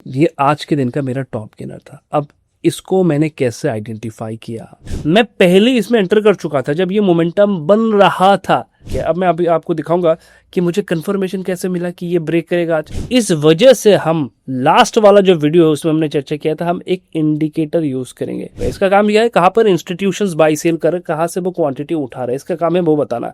ये आज के दिन का मेरा टॉप गेनर था। अब इसको मैंने कैसे आइडेंटिफाई किया, मैं पहले इसमें एंटर कर चुका था जब ये मोमेंटम बन रहा था। अब मैं अभी आपको दिखाऊंगा कि मुझे कंफर्मेशन कैसे मिला कि ये ब्रेक करेगा आज। इस वजह से हम लास्ट वाला जो वीडियो है उसमें हमने चर्चा किया था, हम एक इंडिकेटर यूज करेंगे। इसका काम यह है कहां पर इंस्टीट्यूशंस बाई सेल कर, कहां से वो क्वांटिटी उठा रहे हैं, इसका काम है वो बताना।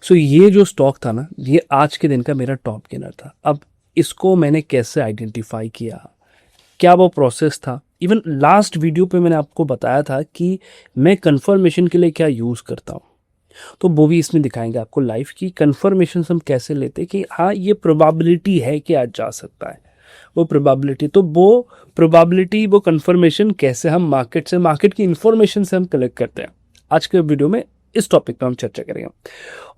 सो ये जो स्टॉक था ना, ये आज के दिन का मेरा टॉप गेनर था। अब इसको मैंने कैसे आइडेंटिफाई किया, क्या वो प्रोसेस था। इवन लास्ट वीडियो पे मैंने आपको बताया था कि मैं कंफर्मेशन के लिए क्या यूज़ करता हूँ, तो वो भी इसमें दिखाएंगे आपको लाइव की कंफर्मेशन हम कैसे लेते कि हाँ ये प्रोबेबिलिटी है कि आज जा सकता है। वो प्रोबेबिलिटी, तो वो प्रोबेबिलिटी, वो कंफर्मेशन कैसे हम मार्केट से, मार्केट की इंफॉर्मेशन से हम कलेक्ट करते हैं। आज के वीडियो में इस टॉपिक पे हम चर्चा करेंगे।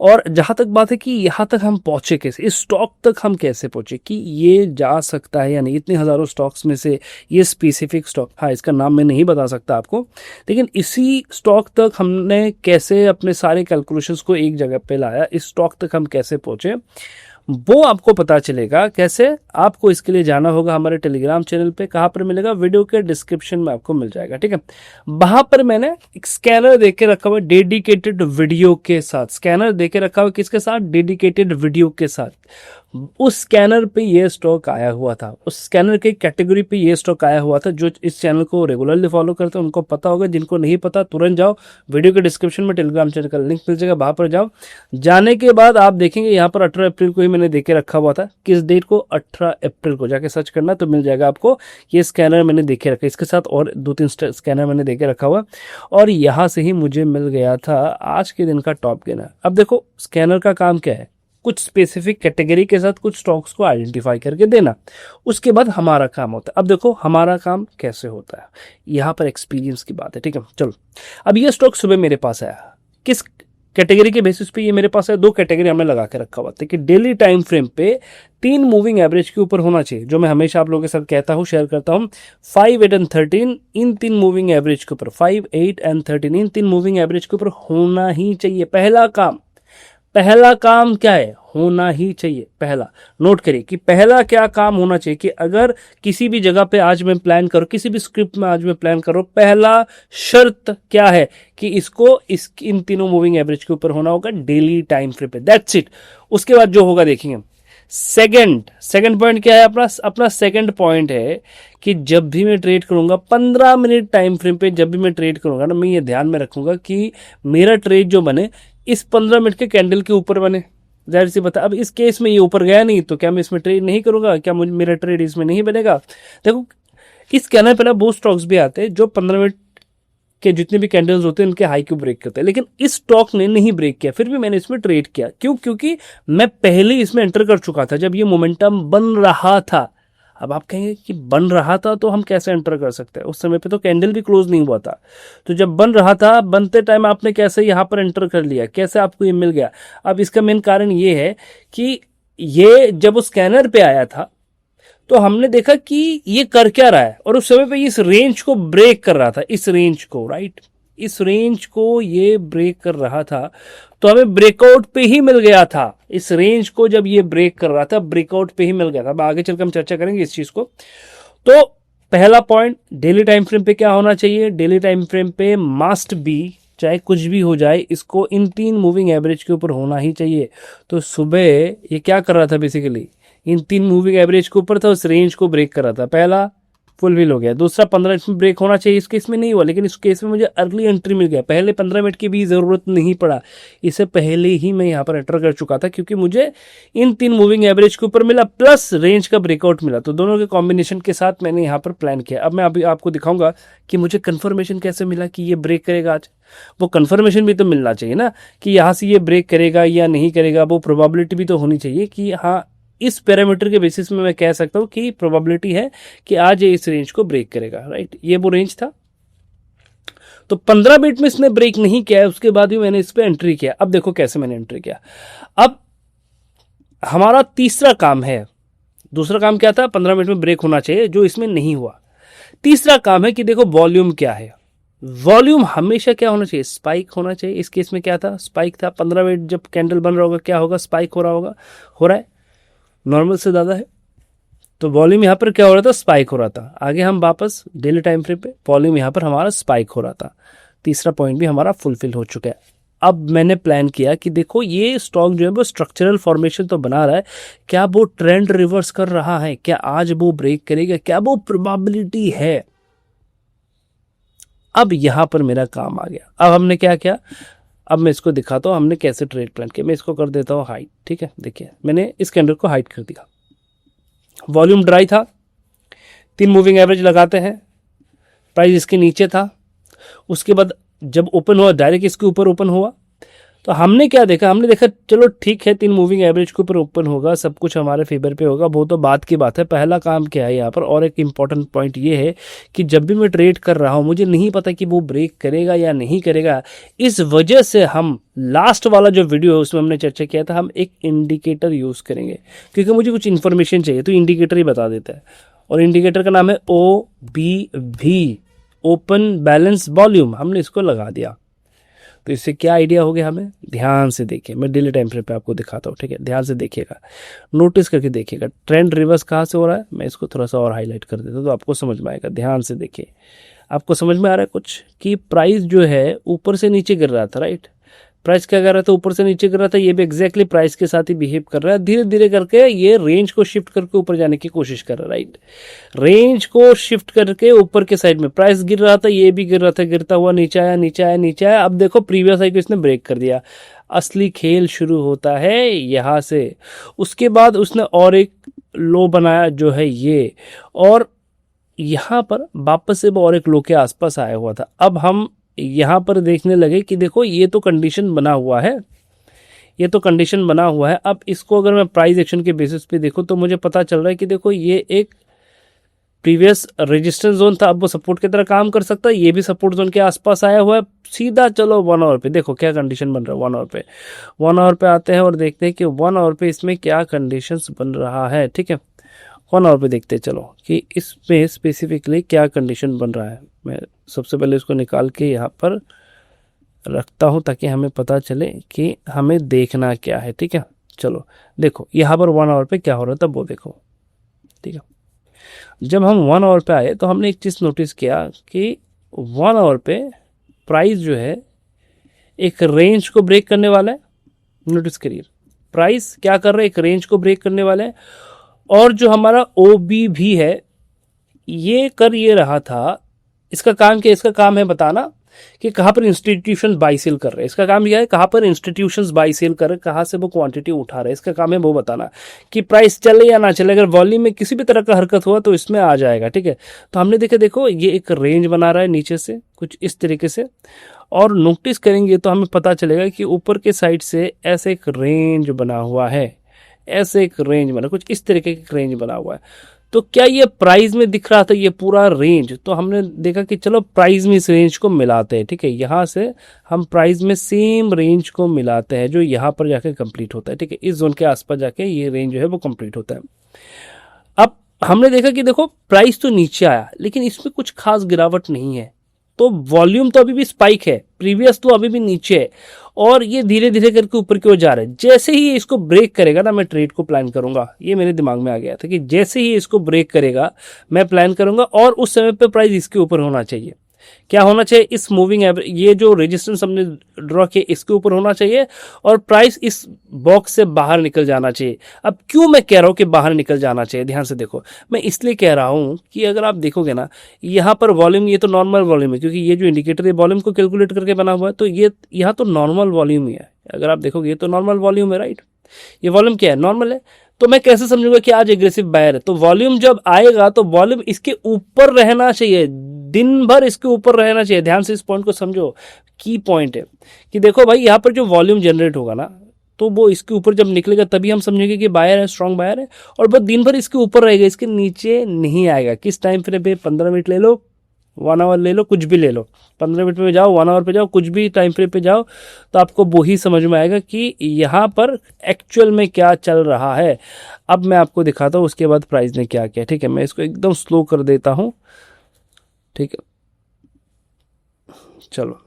और जहां तक बात है कि यहां तक हम पहुंचे कैसे, इस स्टॉक तक हम कैसे पहुंचे कि ये जा सकता है या नहीं। इतने हजारों स्टॉक्स में से ये स्पेसिफिक स्टॉक, हाँ इसका नाम मैं नहीं बता सकता आपको, लेकिन इसी स्टॉक तक हमने कैसे अपने सारे कैलकुलेशंस को एक जगह पे लाया, इस स्टॉक तक हम कैसे पहुंचे, वो आपको पता चलेगा कैसे। आपको इसके लिए जाना होगा हमारे टेलीग्राम चैनल पे। कहाँ पर मिलेगा, वीडियो के डिस्क्रिप्शन में आपको मिल जाएगा, ठीक है। वहां पर मैंने एक स्कैनर देके रखा हुआ डेडिकेटेड वीडियो के साथ। स्कैनर देके रखा हुआ किसके साथ, डेडिकेटेड वीडियो के साथ। उस स्कैनर पे ये स्टॉक आया हुआ था, उस स्कैनर के कैटेगरी पे ये स्टॉक आया हुआ था। जो इस चैनल को रेगुलरली फॉलो करते हैं उनको पता होगा, जिनको नहीं पता तुरंत जाओ, वीडियो के डिस्क्रिप्शन में टेलीग्राम चैनल का लिंक मिल जाएगा, वहां पर जाओ। जाने के बाद आप देखेंगे यहाँ पर 18 अप्रैल को ही मैंने देके रखा हुआ था। किस डेट को, 18 अप्रैल को। जाके सर्च करना तो मिल जाएगा आपको। ये स्कैनर मैंने देखे रखा, इसके साथ और 2-3 स्कैनर मैंने देके रखा हुआ, और यहाँ से ही मुझे मिल गया था आज के दिन का टॉप गेनर। अब देखो स्कैनर का काम क्या है, कुछ स्पेसिफिक कैटेगरी के साथ कुछ स्टॉक्स को आइडेंटिफाई करके देना, उसके बाद हमारा काम होता है। अब देखो हमारा काम कैसे होता है, यहाँ पर एक्सपीरियंस की बात है, ठीक है। चलो, अब ये स्टॉक सुबह मेरे पास आया, किस कैटेगरी के बेसिस पे ये मेरे पास है, 2 कैटेगरी हमने लगा के रखा हुआ था कि डेली टाइम फ्रेम पे 3 मूविंग एवरेज के ऊपर होना चाहिए, जो मैं हमेशा आप लोगों के साथ कहता हूं, शेयर करता हूं। 5, 8 एंड 13 इन 3 मूविंग एवरेज के ऊपर, 5, 8 एंड 13 इन 3 मूविंग एवरेज के ऊपर होना ही चाहिए। पहला काम क्या है, होना ही चाहिए। पहला नोट करिए कि पहला क्या काम होना चाहिए कि अगर किसी भी जगह पे आज मैं प्लान करूं, किसी भी स्क्रिप्ट में आज मैं प्लान करूं, पहला शर्त क्या है कि इसको इन तीनों मूविंग एवरेज के ऊपर होना होगा डेली टाइम फ्रेम पे। That's it. उसके बाद जो होगा देखेंगे। सेकंड पॉइंट क्या है, अपना सेकंड पॉइंट है कि जब भी मैं ट्रेड करूंगा 15 मिनट टाइम फ्रेम पे, जब भी मैं ट्रेड करूंगा ना, मैं ये ध्यान में रखूंगा कि मेरा ट्रेड जो बने इस 15 मिनट के कैंडल के ऊपर बने। जाहिर सी बता, अब इस केस में ये ऊपर गया नहीं तो क्या मैं इसमें ट्रेड नहीं करूंगा, क्या मुझे मेरा ट्रेड इसमें नहीं बनेगा। देखो इस स्कैनर पे ना वो स्टॉक्स भी आते हैं जो 15 मिनट के जितने भी कैंडल्स होते हैं उनके हाई को ब्रेक करते हैं, लेकिन इस स्टॉक ने नहीं ब्रेक किया, फिर भी मैंने इसमें ट्रेड किया। क्यों? क्योंकि मैं पहले इसमें एंटर कर चुका था जब ये मोमेंटम बन रहा था। अब आप कहेंगे कि बन रहा था तो हम कैसे एंटर कर सकते हैं, उस समय पे तो कैंडल भी क्लोज नहीं हुआ था। तो जब बन रहा था, बनते टाइम आपने कैसे यहां पर एंटर कर लिया, कैसे आपको ये मिल गया। अब इसका मेन कारण ये है कि ये जब उस स्कैनर पे आया था तो हमने देखा कि ये कर क्या रहा है, और उस समय पे इस रेंज को ब्रेक कर रहा था, इस रेंज को, राइट, इस रेंज को ये ब्रेक कर रहा था। तो हमें ब्रेकआउट पे ही मिल गया था, इस रेंज को जब ये ब्रेक कर रहा था ब्रेकआउट पे ही मिल गया था। अब आगे चलकर हम चर्चा करेंगे इस चीज को। तो पहला पॉइंट, डेली टाइम फ्रेम पे क्या होना चाहिए, डेली टाइम फ्रेम पे मस्ट बी, चाहे कुछ भी हो जाए, इसको इन 3 मूविंग एवरेज के ऊपर होना ही चाहिए। तो सुबह ये क्या कर रहा था, बेसिकली इन 3 मूविंग एवरेज के ऊपर था, उस रेंज को ब्रेक कर रहा था। पहला फुलफिल हो गया। दूसरा 15 मिनट में ब्रेक होना चाहिए, इस केस में नहीं हुआ, लेकिन इस केस में मुझे अर्ली एंट्री मिल गया। पहले 15 मिनट की भी जरूरत नहीं पड़ा, इससे पहले ही मैं यहाँ पर एंटर कर चुका था, क्योंकि मुझे इन 3 मूविंग एवरेज के ऊपर मिला प्लस रेंज का ब्रेकआउट मिला। तो दोनों के कॉम्बिनेशन के साथ मैंने यहाँ पर प्लान किया। अब मैं अभी आपको दिखाऊंगा कि मुझे कंफर्मेशन कैसे मिला कि ये ब्रेक करेगा आज। वो कंफर्मेशन भी तो मिलना चाहिए ना कि यहाँ से ये ब्रेक करेगा या नहीं करेगा, वो प्रोबेबिलिटी भी तो होनी चाहिए कि हाँ इस पैरामीटर के बेसिस में मैं कह सकता हूं कि प्रोबेबिलिटी है कि आज ये इस रेंज को ब्रेक करेगा, राइट। ये वो रेंज था। तो 15 मिनट में इसने ब्रेक नहीं किया है, उसके बाद भी मैंने इस पे एंट्री किया। अब देखो कैसे मैंने एंट्री किया। अब हमारा तीसरा काम है, दूसरा काम क्या था, 15 मिनट में ब्रेक होना चाहिए, जो इसमें नहीं हुआ। तीसरा काम है कि देखो वॉल्यूम क्या है। वॉल्यूम हमेशा क्या होना चाहिए, स्पाइक होना चाहिए। इस केस में क्या था, स्पाइक था। 15 मिनट जब कैंडल बन रहा होगा क्या होगा, स्पाइक हो रहा होगा, हो रहा है, नॉर्मल से ज्यादा है। तो वॉल्यूम यहाँ पर क्या हो रहा था, स्पाइक हो रहा था। आगे हम वापस डेली टाइम फ्रेम पे, वॉल्यूम यहाँ पर हमारा स्पाइक हो रहा था। तीसरा पॉइंट भी हमारा फुलफिल हो चुका है। अब मैंने प्लान किया कि देखो ये स्टॉक जो है वो स्ट्रक्चरल फॉर्मेशन तो बना रहा है, क्या वो ट्रेंड रिवर्स कर रहा है, क्या आज वो ब्रेक करेगा, क्या वो प्रोबेबिलिटी है। अब यहां पर मेरा काम आ गया। अब हमने क्या किया, अब मैं इसको दिखाता हूं हमने कैसे ट्रेड प्लान किया। मैं इसको कर देता हूं हाइट, ठीक है। देखिए मैंने इस कैंडल को हाइट कर दिया, वॉल्यूम ड्राई था, 3 मूविंग एवरेज लगाते हैं, प्राइस इसके नीचे था। उसके बाद जब ओपन हुआ डायरेक्ट इसके ऊपर ओपन हुआ, तो हमने क्या देखा, हमने देखा चलो ठीक है 3 मूविंग एवरेज के ऊपर ओपन होगा, सब कुछ हमारे फेवर पे होगा, वो तो बात की बात है। पहला काम क्या है यहाँ पर, और एक इंपॉर्टेंट पॉइंट ये है कि जब भी मैं ट्रेड कर रहा हूँ मुझे नहीं पता कि वो ब्रेक करेगा या नहीं करेगा। इस वजह से हम लास्ट वाला जो वीडियो है उसमें हमने चर्चा किया था, हम एक इंडिकेटर यूज करेंगे, क्योंकि मुझे कुछ इन्फॉर्मेशन चाहिए तो इंडिकेटर ही बता देता है। और इंडिकेटर का नाम है OBV, ओपन बैलेंस वॉल्यूम। हमने इसको लगा दिया, तो इससे क्या आइडिया हो गया हमें, ध्यान से देखिए। मैं डेली टाइम फ्रेम पे आपको दिखाता हूँ, ठीक है। ध्यान से देखिएगा, नोटिस करके देखिएगा ट्रेंड रिवर्स कहाँ से हो रहा है। मैं इसको थोड़ा सा और हाईलाइट कर देता हूँ तो आपको समझ में आएगा। ध्यान से देखिए, आपको समझ में आ रहा है कुछ कि प्राइस जो है ऊपर से नीचे गिर रहा था, राइट। प्राइस क्या कर रहा था, ऊपर से नीचे गिर रहा था। ये भी एग्जैक्टली प्राइस के साथ ही बिहेव कर रहा है। धीरे धीरे करके ये रेंज को शिफ्ट करके ऊपर जाने की कोशिश कर रहा है, राइट। रेंज को शिफ्ट करके ऊपर के साइड में प्राइस गिर रहा था, ये भी गिर रहा था, गिरता हुआ नीचे आया, नीचे आया, नीचे आया। अब देखो प्रीवियस हाई को इसने ब्रेक कर दिया। असली खेल शुरू होता है यहां से। उसके बाद उसने और एक लो बनाया जो है ये, और यहां पर वापस से वो और एक लो के आसपास आया हुआ था। अब हम यहां पर देखने लगे कि देखो ये तो कंडीशन बना हुआ है, ये तो कंडीशन बना हुआ है। अब इसको अगर मैं प्राइस एक्शन के बेसिस पे देखूं तो मुझे पता चल रहा है कि देखो ये एक प्रीवियस रेजिस्टेंस जोन था, अब वो सपोर्ट की तरह काम कर सकता है। ये भी सपोर्ट जोन के आसपास आया हुआ है। सीधा चलो 1 आवर पे देखो क्या कंडीशन बन रहा है। 1 आवर पे, 1 आवर पे आते हैं और देखते हैं कि 1 आवर पे इसमें क्या कंडीशंस बन रहा है, ठीक है। 1 आवर पे देखते हैं चलो कि इसमें स्पेसिफिकली क्या कंडीशन बन रहा है। मैं सबसे पहले इसको निकाल के यहाँ पर रखता हूँ ताकि हमें पता चले कि हमें देखना क्या है, ठीक है। चलो देखो यहाँ पर 1 आवर पे क्या हो रहा था वो देखो, ठीक है। जब हम 1 आवर पे आए तो हमने एक चीज़ नोटिस किया कि 1 आवर पे प्राइस जो है एक रेंज को ब्रेक करने वाला है। नोटिस करिए प्राइस क्या कर रहा है, एक रेंज को ब्रेक करने वाला है। और जो हमारा OBV है ये कर ये रहा था, इसका काम क्या, इसका काम है बताना कि कहाँ पर इंस्टीट्यूशन बाई सेल कर रहे हैं। इसका काम यह है कहाँ पर इंस्टीट्यूशंस बाई सेल कर रहे हैं, कहाँ से वो क्वांटिटी उठा रहे हैं। इसका काम है वो बताना कि प्राइस चले या ना चले। अगर वॉल्यूम में किसी भी तरह का हरकत हुआ तो इसमें आ जाएगा, ठीक है। तो हमने देखा देखो ये एक रेंज बना रहा है नीचे से कुछ इस तरीके से, और नोटिस करेंगे तो हमें पता चलेगा कि ऊपर के साइड से ऐसे एक रेंज बना हुआ है, ऐसे एक रेंज बना, कुछ इस तरीके का रेंज बना हुआ है। तो क्या ये प्राइस में दिख रहा था ये पूरा रेंज, तो हमने देखा कि चलो प्राइस में इस रेंज को मिलाते हैं, ठीक है। यहां से हम प्राइस में सेम रेंज को मिलाते हैं जो यहां पर जाके कंप्लीट होता है, ठीक है। इस जोन के आसपास जाके ये रेंज जो है वो कंप्लीट होता है। अब हमने देखा कि देखो प्राइस तो नीचे आया लेकिन इसमें कुछ खास गिरावट नहीं है, तो वॉल्यूम तो अभी भी स्पाइक है, प्रीवियस तो अभी भी नीचे है, और ये धीरे धीरे करके ऊपर की ओर जा रहा है। जैसे ही ये इसको ब्रेक करेगा ना मैं ट्रेड को प्लान करूंगा। ये मेरे दिमाग में आ गया था कि जैसे ही इसको ब्रेक करेगा मैं प्लान करूंगा, और उस समय पे प्राइस इसके ऊपर होना चाहिए। क्या होना चाहिए, इस मूविंग एवरेज, ये जो रेजिस्टेंस हमने ड्रॉ किया इसके ऊपर होना चाहिए, और प्राइस इस बॉक्स से बाहर निकल जाना चाहिए। अब क्यों मैं कह रहा हूं कि बाहर निकल जाना चाहिए, ध्यान से देखो। मैं इसलिए कह रहा हूं कि अगर आप देखोगे ना यहां पर वॉल्यूम, ये तो नॉर्मल वॉल्यूम है क्योंकि ये जो इंडिकेटर है वॉल्यूम को कैलकुलेट करके बना हुआ है, तो ये यहां तो नॉर्मल वॉल्यूम ही है। अगर आप देखोगे ये तो नॉर्मल वॉल्यूम है, राइट। ये वॉल्यूम क्या है, नॉर्मल है। तो मैं कैसे समझूंगा कि आज एग्रेसिव बायर है, तो वॉल्यूम जब आएगा तो वॉल्यूम इसके ऊपर रहना चाहिए, दिन भर इसके ऊपर रहना चाहिए। ध्यान से इस पॉइंट को समझो, की पॉइंट है कि देखो भाई यहाँ पर जो वॉल्यूम जनरेट होगा ना तो वो इसके ऊपर जब निकलेगा तभी हम समझेंगे कि बायर है, स्ट्रॉन्ग बायर है, और बस दिन भर इसके ऊपर रहेगा, इसके नीचे नहीं आएगा। किस टाइम फ्रेम पे, 15 मिनट ले लो, 1 आवर ले लो, कुछ भी ले लो, 15 मिनट में जाओ, 1 आवर पे जाओ, कुछ भी टाइम फ्रेम पे जाओ, तो आपको वो ही समझ में आएगा कि यहाँ पर एक्चुअल में क्या चल रहा है। अब मैं आपको दिखाता हूँ उसके बाद प्राइस ने क्या किया, ठीक है। मैं इसको एकदम स्लो कर देता हूँ, ठीक है। चलो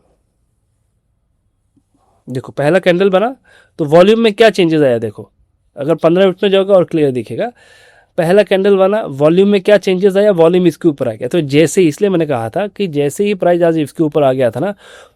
देखो पहला कैंडल बना तो वॉल्यूम में क्या चेंजेस आया देखो। अगर 15 मिनट में जाओगे और क्लियर दिखेगा। पहला कैंडल वाला वॉल्यूम में क्या चेंजेस आया, वॉल्यूम इसके ऊपर आ गया। तो जैसे इसलिए मैंने कहा था कि जैसे ही प्राइस आज इसके ऊपर आ गया था ना,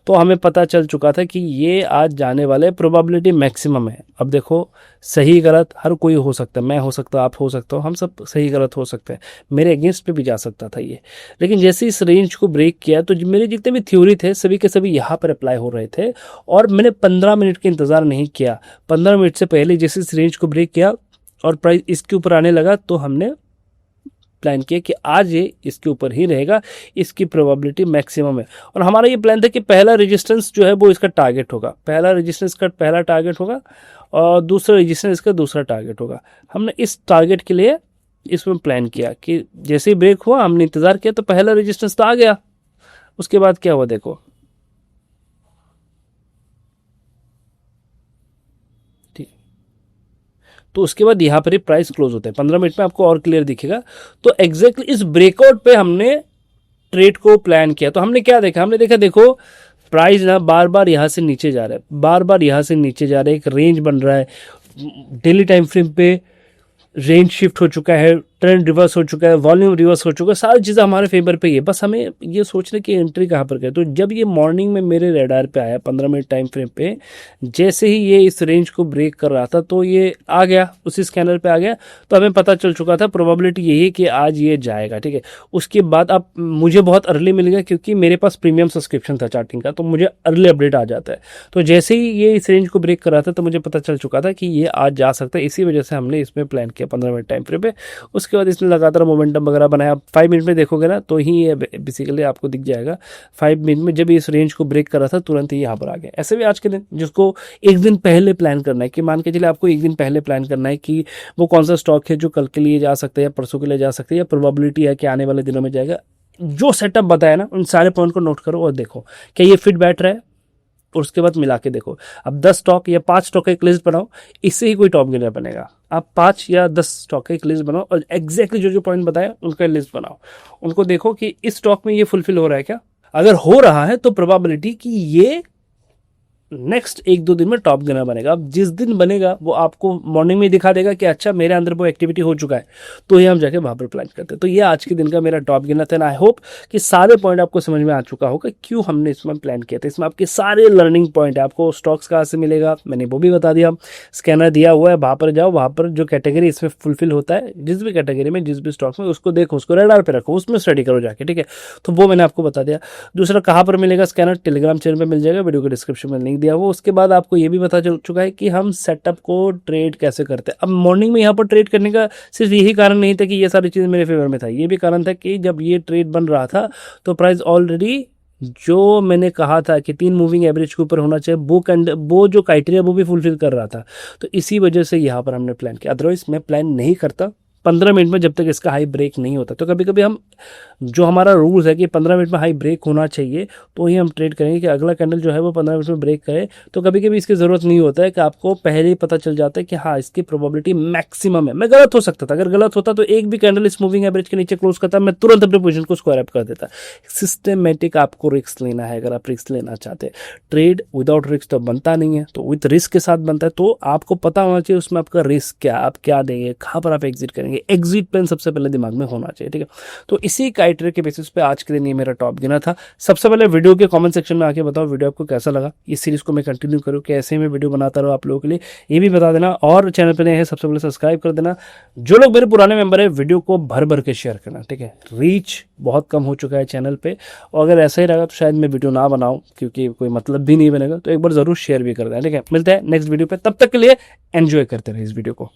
तो हमें पता चल चुका था कि ये आज जाने वाले, प्रोबेबिलिटी मैक्सिमम है। अब देखो सही गलत हर कोई हो सकता है, मैं हो सकता, आप हो सकता हो, हम सब सही गलत हो सकते हैं, मेरे अगेंस्ट पे भी जा सकता था ये। लेकिन जैसे इस रेंज को ब्रेक किया तो मेरे जितने भी थ्योरी थे सभी के सभी यहाँ पर अप्लाई हो रहे थे। और मैंने 15 मिनट का इंतज़ार नहीं किया, 15 मिनट से पहले जैसे इस रेंज को ब्रेक किया और प्राइस इसके ऊपर आने लगा, तो हमने प्लान किया कि आज ये इसके ऊपर ही रहेगा, इसकी प्रोबेबिलिटी मैक्सिमम है। और हमारा ये प्लान था कि पहला रेजिस्टेंस जो है वो इसका टारगेट होगा, पहला रेजिस्टेंस का पहला टारगेट होगा और दूसरा रेजिस्टेंस इसका दूसरा टारगेट होगा। हमने इस टारगेट के लिए इसमें प्लान किया कि जैसे ही ब्रेक हुआ हमने इंतज़ार किया, तो पहला रेजिस्टेंस तो आ गया। उसके बाद क्या हुआ देखो, तो उसके बाद यहाँ पर ही प्राइस क्लोज होता है। 15 मिनट में आपको और क्लियर दिखेगा। तो एग्जैक्टली इस ब्रेकआउट पे हमने ट्रेड को प्लान किया। तो हमने क्या देखा, हमने देखा देखो प्राइस ना बार बार यहाँ से नीचे जा रहा है, बार बार यहाँ से नीचे जा रहा है, एक रेंज बन रहा है। डेली टाइम फ्रेम पे रेंज शिफ्ट हो चुका है, ट्रेंड रिवर्स हो चुका है, वॉल्यूम रिवर्स हो चुका है, सारी चीज़ें हमारे फेवर पे ही है। बस हमें ये सोचने की एंट्री कहाँ पर करें। तो जब ये मॉर्निंग में मेरे रेडार पे आया 15 मिनट टाइम फ्रेम पे, जैसे ही ये इस रेंज को ब्रेक कर रहा था तो ये आ गया, उसी स्कैनर पे आ गया। तो हमें पता चल चुका था प्रोबेबिलिटी यही है कि आज ये जाएगा, ठीक है। उसके बाद अब मुझे बहुत अर्ली मिल गया क्योंकि मेरे पास प्रीमियम सब्सक्रिप्शन था चार्टिंग का, तो मुझे अर्ली अपडेट आ जाता है। तो जैसे ही ये इस रेंज को ब्रेक कर रहा था तो मुझे पता चल चुका था कि ये आज जा सकता है। इसी वजह से हमने इसमें प्लान किया 15 मिनट टाइम फ्रेम पे। उसके बाद इसने लगातार मोमेंटम वगैरह बनाया। 5 मिनट में देखोगे ना तो ही ये बेसिकली आपको दिख जाएगा। 5 मिनट में जब इस रेंज को ब्रेक कर रहा था तुरंत ही यहाँ पर आ गया। ऐसे भी आज के दिन जिसको एक दिन पहले प्लान करना है, कि मान के चलिए आपको एक दिन पहले प्लान करना है कि वो कौन सा स्टॉक है जो कल के लिए जा सकता है या परसों के लिए जा सकता है या प्रोबेबिलिटी है कि आने वाले दिनों में जाएगा। जो सेटअप बताया ना उन सारे पॉइंट को नोट करो और देखो क्या ये फिट बैठ रहा है, और उसके बाद मिला के देखो। अब 10 स्टॉक या 5 स्टॉक का एक लिस्ट बनाओ, इससे ही कोई टॉप गेनर बनेगा। आप 5 या 10 स्टॉक का एक लिस्ट बनाओ और एग्जैक्टली जो जो पॉइंट बताया उनका लिस्ट बनाओ। उनको देखो कि इस स्टॉक में ये फुलफिल हो रहा है क्या। अगर हो रहा है तो प्रोबेबिलिटी कि ये नेक्स्ट 1-2 दिन में टॉप गेनर बनेगा। अब जिस दिन बनेगा वो आपको मॉर्निंग में दिखा देगा कि अच्छा मेरे अंदर वो एक्टिविटी हो चुका है, तो ये हम जाके वहाँ पर प्लान करते हैं। तो ये आज के दिन का मेरा टॉप गेनर था। आई होप कि सारे पॉइंट आपको समझ में आ चुका होगा क्यों हमने इसमें प्लान किया था। इसमें आपके सारे लर्निंग पॉइंट है। आपको स्टॉक्स कहाँ से मिलेगा मैंने वो भी बता दिया, स्कैनर दिया हुआ है, वहाँ पर जाओ, वहाँ पर जो कैटेगरी इसमें फुलफिल होता है, जिस भी कैटेगरी में जिस भी स्टॉक्स में, उसको देखो, उसको रेडार पे रखो, उसमें स्टडी करो जाके, ठीक है। तो वो मैंने आपको बता दिया। दूसरा कहाँ पर मिलेगा स्कैनर, टेलीग्राम चैनल पर मिल जाएगा, वीडियो के डिस्क्रिप्शन में लिंक दिया हुआ। उसके बाद आपको ये भी पता चल चुका है कि हम सेटअप को ट्रेड कैसे करते हैं। अब मॉर्निंग में यहाँ पर ट्रेड करने का सिर्फ यही कारण नहीं था कि ये सारी चीज़ें मेरे फेवर में था, ये भी कारण था कि जब ये ट्रेड बन रहा था तो प्राइस ऑलरेडी जो मैंने कहा था कि 3 मूविंग एवरेज के ऊपर होना चाहिए, वो जो क्राइटेरिया वो भी फुलफिल कर रहा था। तो इसी वजह से यहाँ पर हमने प्लान किया, अदरवाइज मैं प्लान नहीं करता 15 मिनट में जब तक इसका हाई ब्रेक नहीं होता। तो कभी कभी हम जो हमारा रूल्स है कि 15 मिनट में हाई ब्रेक होना चाहिए तो ही हम ट्रेड करेंगे कि अगला कैंडल जो है वो 15 मिनट में ब्रेक करे। तो कभी कभी इसकी ज़रूरत नहीं होता है कि आपको पहले ही पता चल जाता है कि हाँ इसकी प्रोबेबिलिटी मैक्सिमम है। मैं गलत हो सकता था, अगर गलत होता तो एक भी कैंडल इस मूविंग एवरेज के नीचे क्लोज करता, मैं तुरंत अपने पोजीशन को स्क्वायर अप कर देता। सिस्टमेटिक आपको रिस्क लेना है। अगर आप रिस्क लेना चाहते हैं, ट्रेड विदाउट रिस्क तो बनता नहीं है, तो विद रिस्क के साथ बनता है। तो आपको पता होना चाहिए उसमें आपका रिस्क क्या, आप क्या देंगे, कहाँ पर आप एग्जिट करेंगे। एग्जिट प्लान सबसे पहले दिमाग में होना चाहिए, ठीक है। तो इसी क्राइटेरिया के बेसिस पे आज के दिन ये मेरा टॉप गिना था। सबसे पहले वीडियो के कमेंट सेक्शन में आके बताओ वीडियो आपको कैसा लगा, इस सीरीज को मैं कंटिन्यू करूँ कि ऐसे ही मैं वीडियो बनाता रहूँ आप लोगों के लिए, ये भी बता देना। और चैनल पर नए हैं सबसे पहले सब्सक्राइब कर देना। जो लोग मेरे पुराने मेंबर है वीडियो को भर भर के शेयर करना, ठीक है। रीच बहुत कम हो चुका है चैनल पे, और अगर ऐसा ही रहेगा तो शायद मैं वीडियो ना बनाऊं क्योंकि कोई मतलब भी नहीं बनेगा। तो एक बार जरूर शेयर भी कर देना, ठीक है। मिलते हैं नेक्स्ट वीडियो पे, तब तक के लिए एंजॉय करते रहे इस वीडियो को।